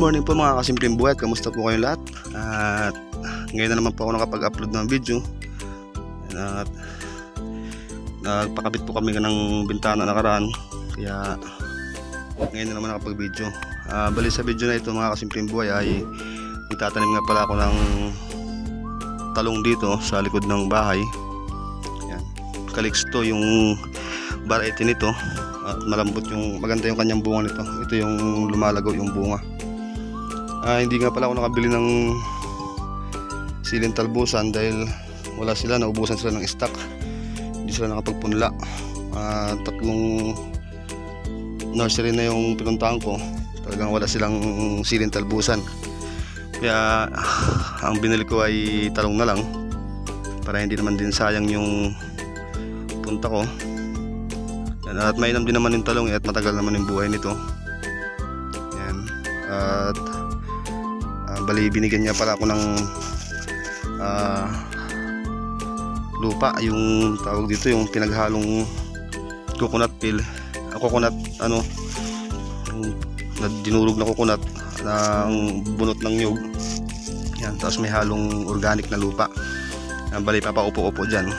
morning po mga kasimpleng buhay, kamusta po kayong lahat? At ngayon na naman po ako nakapag-upload ng video. At nagpakabit po kami ng bintana nakaraan, kaya ngayon na naman nakapag-video. Bali sa video na ito mga kasimpleng buhay ay magtatanim nga pala ako ng talong dito sa likod ng bahay. Yan. Calixto yung variety nito. At malambot maganda yung kanyang bunga nito. Ito yung lumalagaw yung bunga. Hindi nga pala ako nakabili ng siling talbusan dahil wala sila, naubusan sila ng stock. Hindi sila nakapagpunla. Tatlong nursery na yung pinuntahan ko, talagang wala silang siling talbusan. Kaya ang binili ko ay talong na lang para hindi naman din sayang yung punta ko. At mainam din naman yung talong at matagal naman yung buhay nito. Yan. At bali binigyan niya pala ako ng lupa, yung tawag dito, yung pinaghalong coconut peel, coconut dinurog na coconut ng bunot ng nyug. Yan, tapos may halong organic na lupa. Bali papaupo-upo dyan.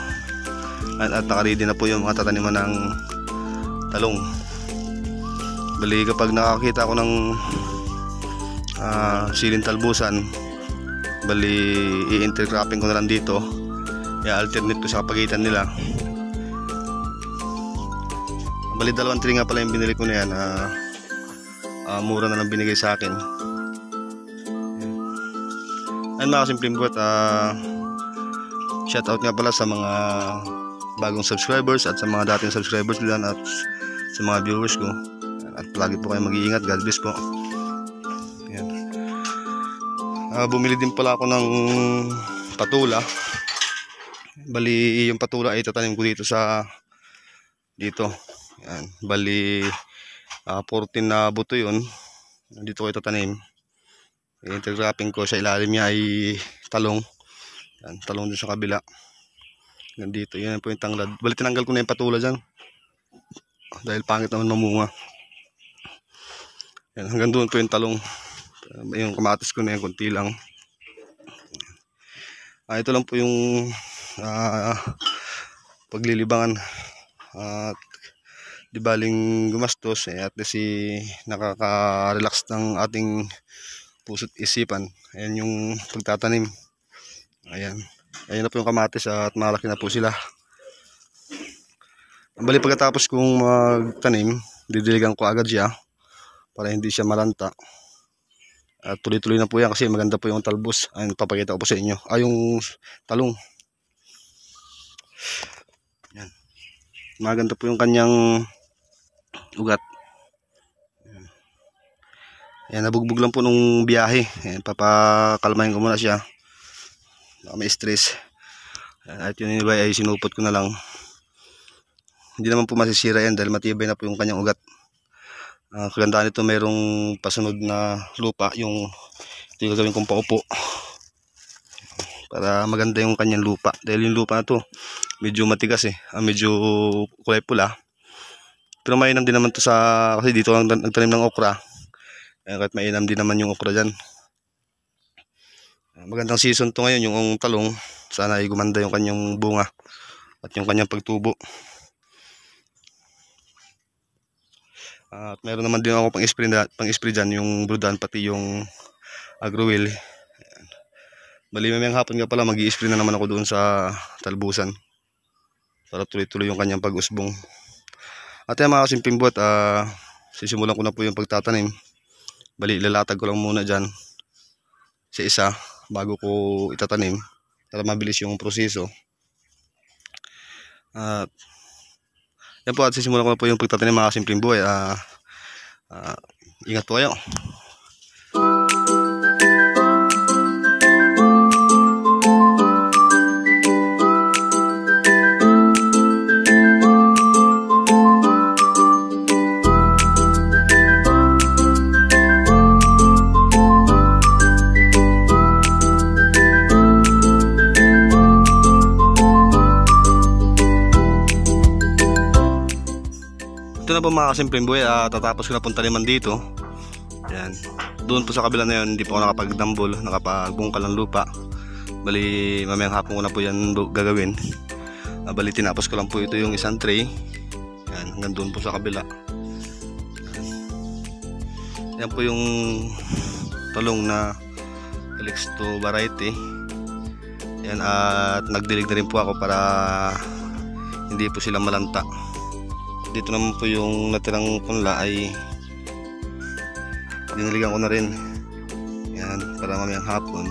At nakaready na po yung mga tataniman ng talong. Bali kapag nakakita ako ng siling talbusan, bali i-intercropping ko na lang dito, i-alternate ko sa pagitan nila. Bali 2 tree nga pala yung binili ko na yan. Mura na lang binigay sa akin. Ayun mga simpleng buhat, shout out nga pala sa mga bagong subscribers at sa mga dating subscribers dyan at sa mga viewers ko. At palagi po kayo mag-iingat. God bless po. Ayan. Bumili din pala ako ng patula. Bali yung patula ay tatanim ko dito dito. Ayan. Bali 14 na buto yun. Dito ko itatanim. Intercropping ko sa ilalim niya ay talong. Ayan, talong din sa kabila. Nandito, yan po yung tanglad. Bali tinanggal ko na yung patula dyan dahil pangit naman mamunga. Yan, hanggang doon po yung talong. Yung kamatis ko na yan, konti lang. Ito lang po yung paglilibangan. At di baling gumastos, at least nakaka-relax ng ating puso't isipan. Ayan yung pagtatanim. Ayan na po yung kamatis at malaki na po sila. Bali pagkatapos kong magtanim, didiligan ko agad siya para hindi siya malanta. At tuloy-tuloy na po yan kasi maganda po yung talbos. Ayun, papakita ko po sa inyo. Yung talong. Yan. Maganda po yung kanyang ugat. Ayan, nabugbog lang po nung biyahe. Ayan, papakalmahin ko muna siya. Baka may stress. At yun iba ay sinupot ko na lang. Hindi naman po masisira yan dahil matibay na po yung kanyang ugat. Kagandaan nito, mayroong pasunod na lupa. Ito yung gagawin kong paupo para maganda yung kanyang lupa. Dahil yung lupa na to medyo matigas medyo kulay pula. Pero mainam din naman to kasi dito ang nagtanim ng okra. Kahit mainam din naman yung okra dyan. Magandang season to ngayon yung talong. Sana ay gumanda yung kanyang bunga at yung kanyang pagtubo. At meron naman din ako pang-spray dyan, yung brudan pati yung agrowil. Bali mamayang hapon nga pala mag-i-spray na naman ako doon sa talbusan para tuloy-tuloy yung kanyang pag-usbong. At yan mga kasimping buhat, sisimulan ko na po yung pagtatanim. Bali ilalatag ko lang muna dyan sa isa bago ko itatanim para mabilis yung proseso. At yan po, at sisimulan ko na po yung pagtatanim mga simpleng buhay. Ingat po kayo. Ito na po mga kasimpleng buhay, tatapos ko na pong taliman dito. Yan. Doon po sa kabila na yun, hindi po ako nakapagdambol, nakapagbungkal ng lupa. Bali, mamayang hapon ko na po yan gagawin. Bali, tinapos ko lang po ito yung isang tray. Yan, hanggang doon po sa kabila. Yan po yung talong na Calixto variety. Yan, at nagdilig na rin po ako para hindi po sila malanta. Dito naman po yung natirang punla ay diniligan ko na rin. Yan, para mamayang hapon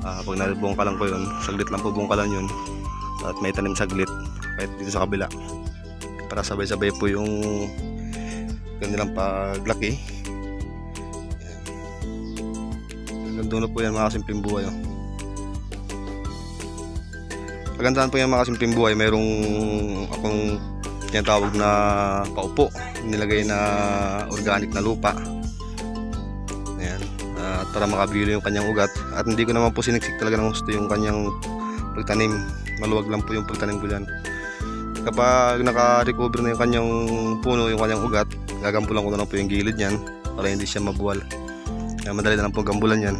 pag nabungkalan ko yun, saglit lang po bungkalan yun at may tanim saglit kahit dito sa kabila para sabay-sabay po yung kanilang paglaki. Yan. Hanggang doon po yan mga kasimpleng buhay. Pagandaan po yan mga kasimpleng buhay, mayroong akong tinatawag na paupo, nilagay na organic na lupa. Ayan. At para makabilo yung kanyang ugat. At hindi ko naman po siniksik talaga ng gusto yung kanyang pagtanim. Maluwag lang po yung pagtanim ko dyan. Kapag naka-recover na yung kanyang puno, yung kanyang ugat, gagampulan ko na lang po yung gilid nyan para hindi siya mabuwal. Kaya madali na lang po gambulan yan.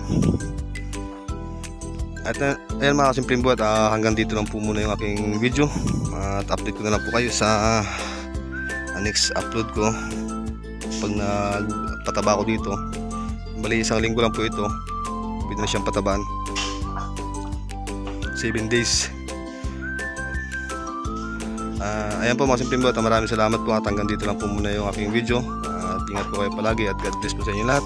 At ayan mga kasimpleng buhat, hanggang dito lang po muna yung aking video. At update ko na lang po kayo sa next upload ko pag nagpataba ko dito. Bali, isang linggo lang po ito, pwede na siyang patabaan. 7 days. Ayan po mga simpleng buhat, maraming salamat po at hanggang dito lang po muna yung aking video. At ingat po kayo palagi at God bless po sa inyo lahat.